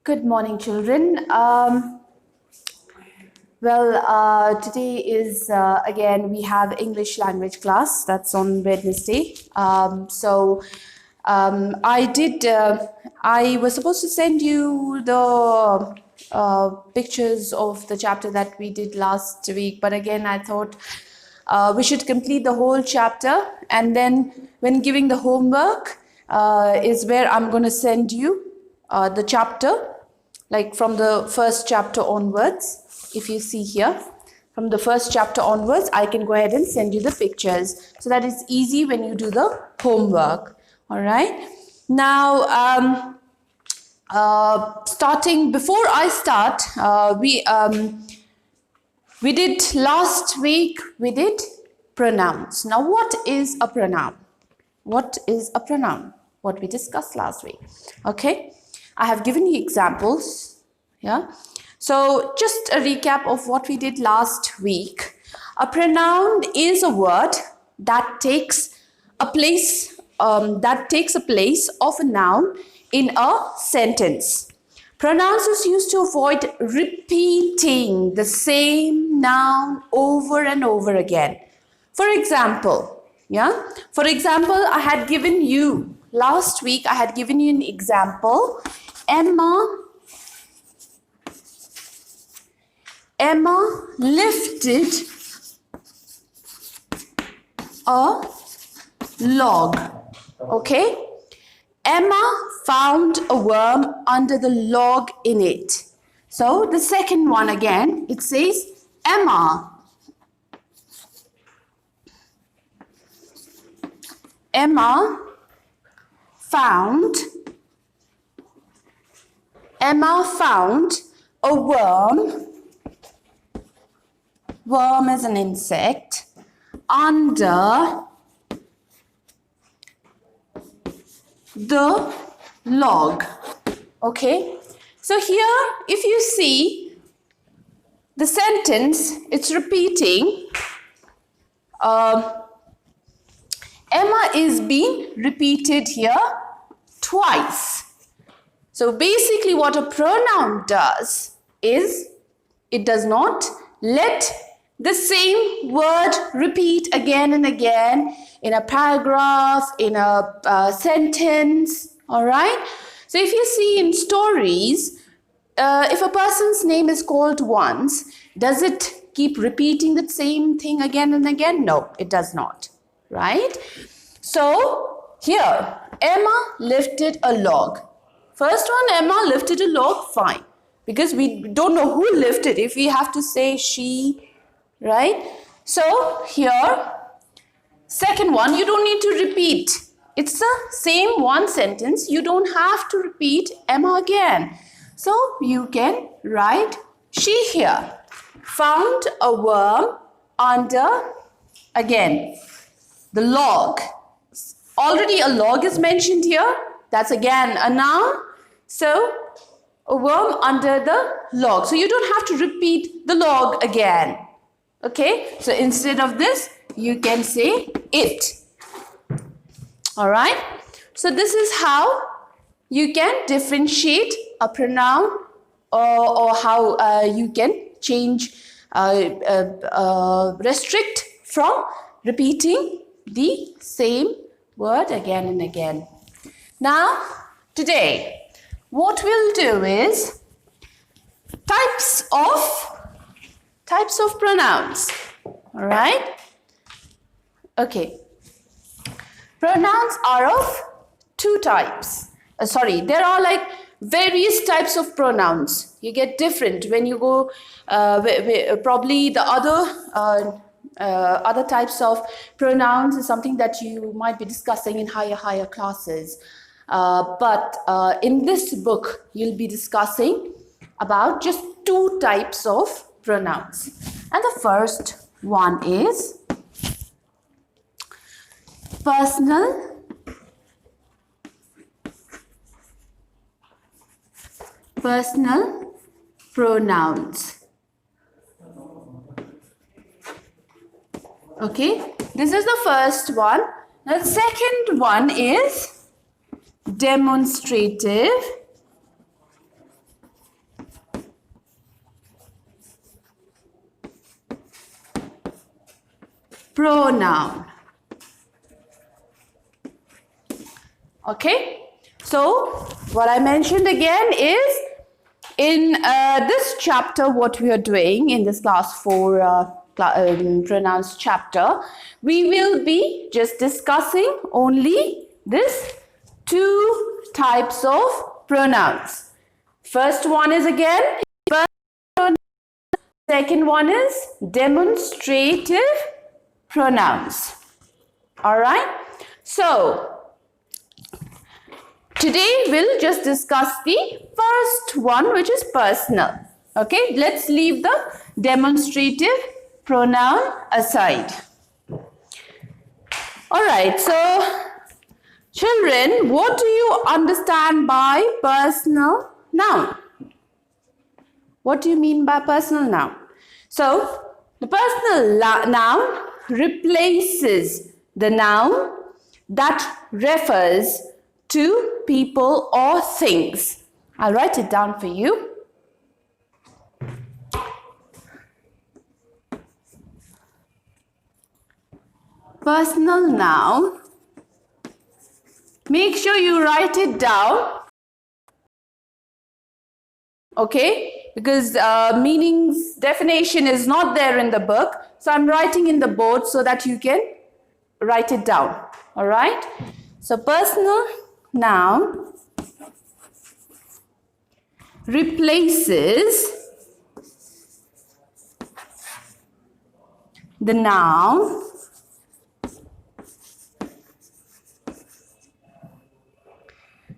Good morning, children. Today is again we have English language class. That's on Wednesday. I was supposed to send you the pictures of the chapter that we did last week, but again I thought we should complete the whole chapter, and then when giving the homework is where I'm going to send you the chapter, like from the first chapter onwards. If you see here, from the first chapter onwards, I can go ahead and send you the pictures, so that it's easy when you do the homework. All right. Now, starting before I start, we did last week. We did pronouns. Now, what is a pronoun? What is a pronoun? What we discussed last week. Okay. I have given you examples. Yeah. So just a recap of what we did last week. A pronoun is a word that takes a place of a noun in a sentence. Pronouns is used to avoid repeating the same noun over and over again. For example, I had given you last week. I had given you an example. Emma lifted a log. Okay? Emma found a worm under the log in it. So the second one again, it says Emma found a worm. Worm is an insect under the log. Okay, so here if you see the sentence, it's repeating. Emma is being repeated here twice. So basically what a pronoun does is it does not let the same word repeat again and again in a paragraph, in a sentence. All right. So if you see in stories, if a person's name is called once, does it keep repeating the same thing again and again? No, it does not. Right. So here, Emma lifted a log. First one, Emma lifted a log, fine. Because we don't know who lifted. If we have to say she, right? So here, second one, you don't need to repeat. It's the same one sentence. You don't have to repeat Emma again. So you can write she here. Found a worm under, again, the log. Already a log is mentioned here. That's again a noun. So a worm under the log. So you don't have to repeat the log again. Okay, so instead of this, you can say it. All right. So this is how you can differentiate a pronoun, or how you can change, restrict from repeating the same word again and again. Now, today, what we'll do is types of pronouns. All right. Okay. Pronouns are of two types. There are like various types of pronouns. You get different when you go. Probably the other types of pronouns is something that you might be discussing in higher classes. But in this book, you'll be discussing about just two types of pronouns. And the first one is personal pronouns. Okay, this is the first one. The second one is demonstrative pronoun. Okay, so what I mentioned again is in this chapter, what we are doing in this class 4 pronouns chapter, we will be just discussing only this 2 types of pronouns. First one is again, second one is demonstrative pronouns. All right, so today we'll just discuss the first one, which is personal. Okay, let's leave the demonstrative pronoun aside. All right, so children, what do you understand by personal noun? What do you mean by personal noun? So, the personal noun replaces the noun that refers to people or things. I'll write it down for you. Personal noun. Make sure you write it down. Okay, because meanings definition is not there in the book. So I'm writing in the board so that you can write it down. All right. So personal noun replaces the noun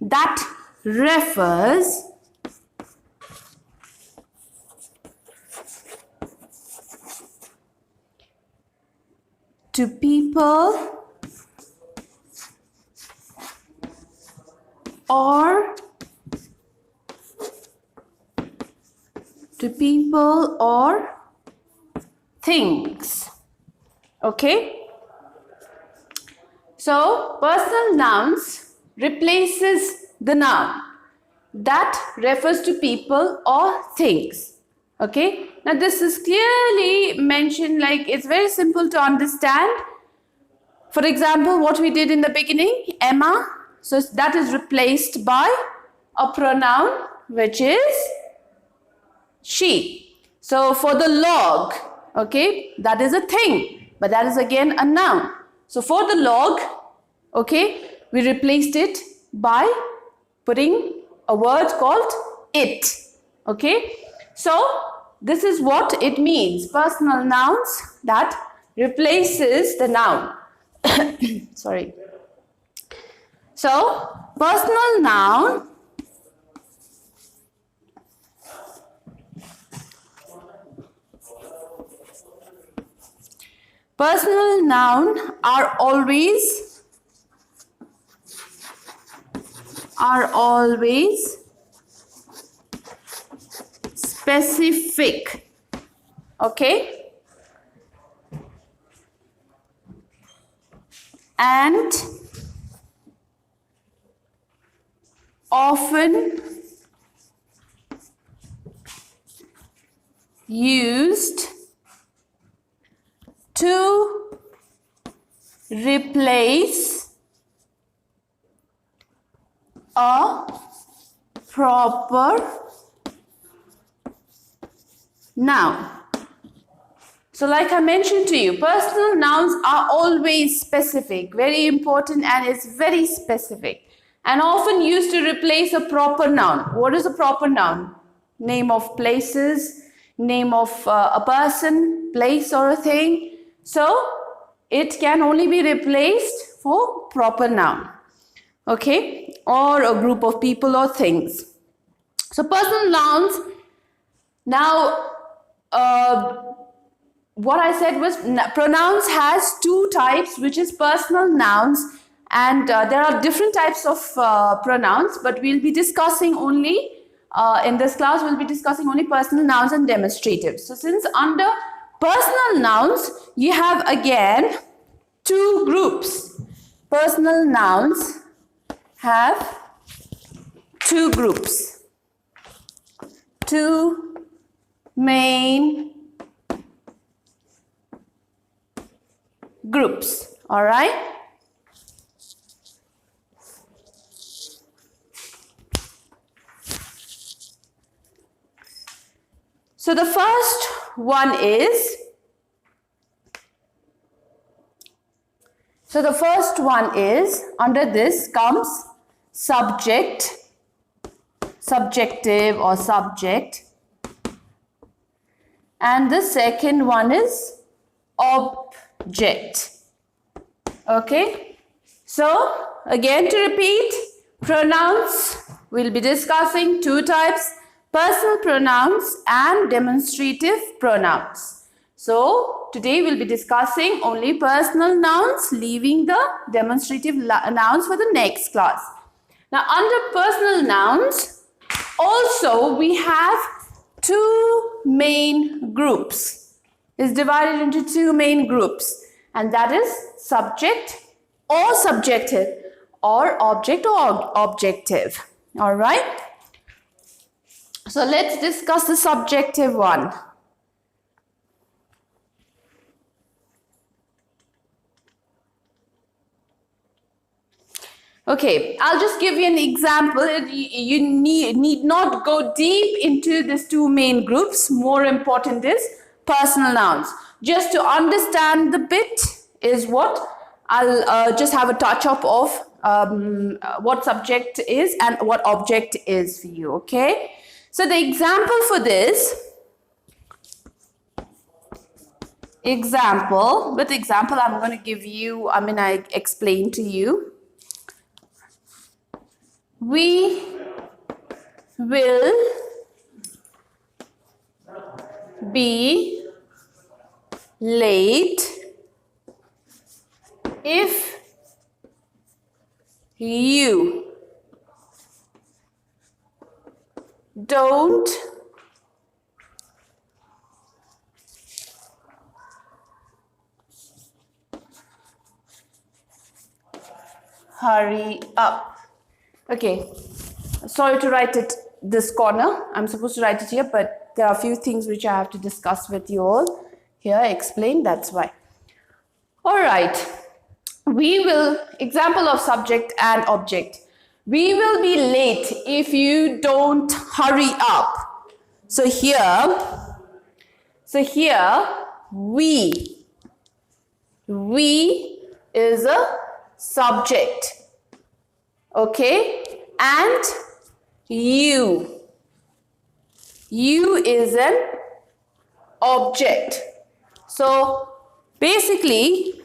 that refers to people or things. Okay, so personal nouns replaces the noun that refers to people or things. Okay, now this is clearly mentioned, like it's very simple to understand. For example, what we did in the beginning, Emma, so that is replaced by a pronoun which is she. So for the log, okay, that is a thing, but that is again a noun. So for the log, okay, we replaced it by putting a word called it. Okay, so this is what it means, personal nouns that replaces the noun. Sorry. So personal noun are always specific. Okay, and often used to replace a proper noun. So like I mentioned to you, personal nouns are always specific, very important, and it's very specific and often used to replace a proper noun. What is a proper noun? Name of places, name of a person, place or a thing. So it can only be replaced for proper noun. Okay, or a group of people or things. So personal nouns, now what I said was pronouns has 2 types, which is personal nouns, and there are different types of pronouns, but we'll be discussing only in this class we'll be discussing only personal nouns and demonstratives. So since under personal nouns you have again 2 groups. Personal nouns have 2 groups, 2 main groups. All right. So the first one is, under this comes subject, subjective or subject, and the second one is object. Okay, so again to repeat, pronouns, we'll be discussing two types: personal pronouns and demonstrative pronouns. So today we'll be discussing only personal nouns, leaving the demonstrative nouns for the next class. Now under personal nouns, also we have two main groups. It's divided into two main groups, and that is subject or subjective, or object or objective. All right. So let's discuss the subjective one. Okay, I'll just give you an example. You need not go deep into these two main groups. More important is personal nouns. Just to understand the bit is what I'll just have a touch up of what subject is and what object is for you. Okay. So the example for this, I'm going to give you, I explain to you. We will be late if you don't hurry up. Okay, sorry to write it this corner. I'm supposed to write it here, but there are a few things which I have to discuss with you all here, explain, that's why. All right, we will, example of subject and object. We will be late if you don't hurry up. So here, we is a subject. Okay, and you is an object. So basically,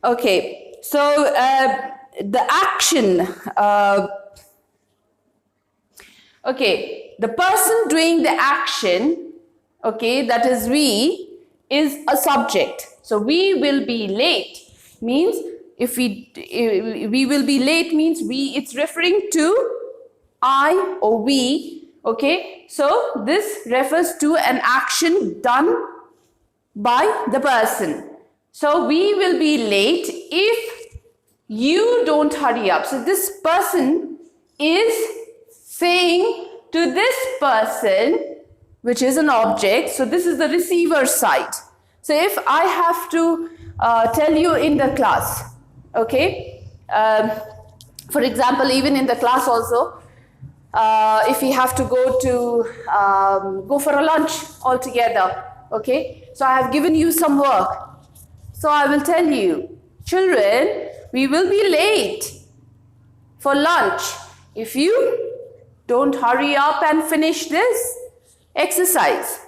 okay, so the action, okay, the person doing the action, okay, that is we, is a subject. So we will be late means, if we will be late means it's referring to I or we. Okay, so this refers to an action done by the person. So we will be late if you don't hurry up. So this person is saying to this person, which is an object. So this is the receiver side. So if I have to tell you in the class, okay, for example, even in the class also, if we have to go for a lunch all together, okay, so I have given you some work. So I will tell you, children, we will be late for lunch if you don't hurry up and finish this exercise.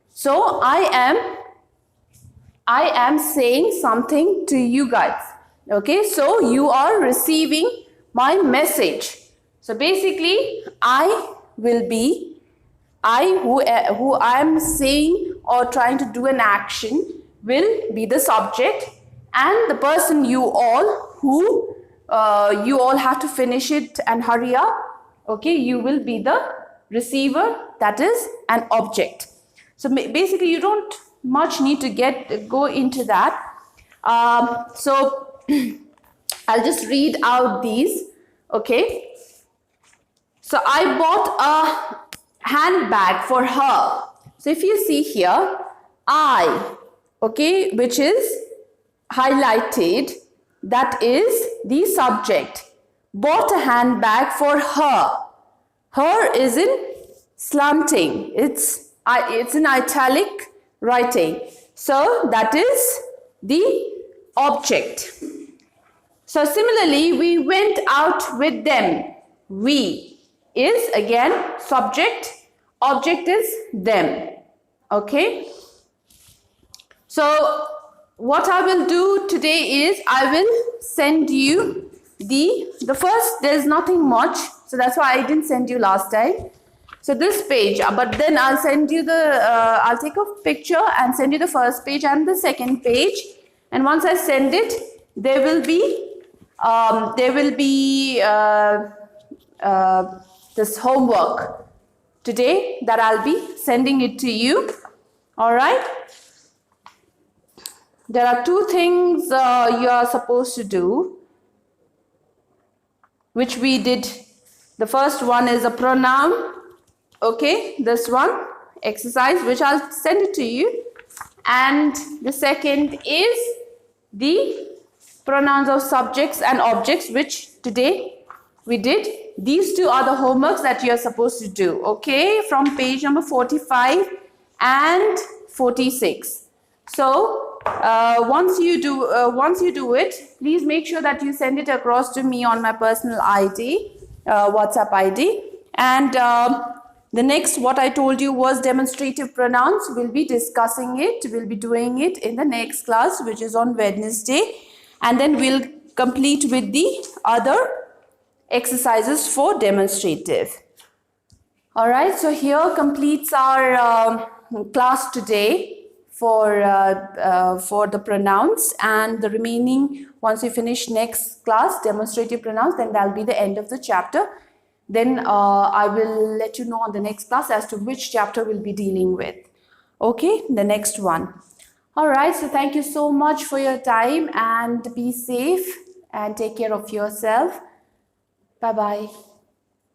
So I am saying something to you guys. Okay, so you are receiving my message. So basically, who I am saying or trying to do an action will be the subject, and the person you all who you all have to finish it and hurry up. Okay, you will be the receiver, that is an object. So basically you don't much need to go into that. So I'll just read out these. Okay, So I bought a handbag for her. So if you see here, I, okay, which is highlighted, that is the subject. Bought a handbag for her. Her is in slanting. It's in italic writing. So that is the object. So similarly, we went out with them. We is again subject. Object is them. Okay. So what I will do today is I will send you the first, there's nothing much, so that's why I didn't send you last time. So this page, but then I'll send you I'll take a picture and send you the first page and the second page, and once I send it, there will be this homework today that I'll be sending it to you. All right. There are two things you are supposed to do, which we did. The first one is a pronoun. Okay, this one, exercise, which I'll send it to you. And the second is the pronouns of subjects and objects, which today we did. These two are the homeworks that you are supposed to do, okay, from page number 45 and 46. So once you do it, please make sure that you send it across to me on my personal ID, WhatsApp ID. And the next, what I told you was demonstrative pronouns. We'll be discussing it. We'll be doing it in the next class, which is on Wednesday. And then we'll complete with the other exercises for demonstrative. All right, so here completes our class today for the pronouns, and the remaining, once we finish next class, demonstrative pronouns, then that'll be the end of the chapter. Then I will let you know on the next class as to which chapter we'll be dealing with. Okay, the next one. All right, so thank you so much for your time, and be safe and take care of yourself. Bye-bye.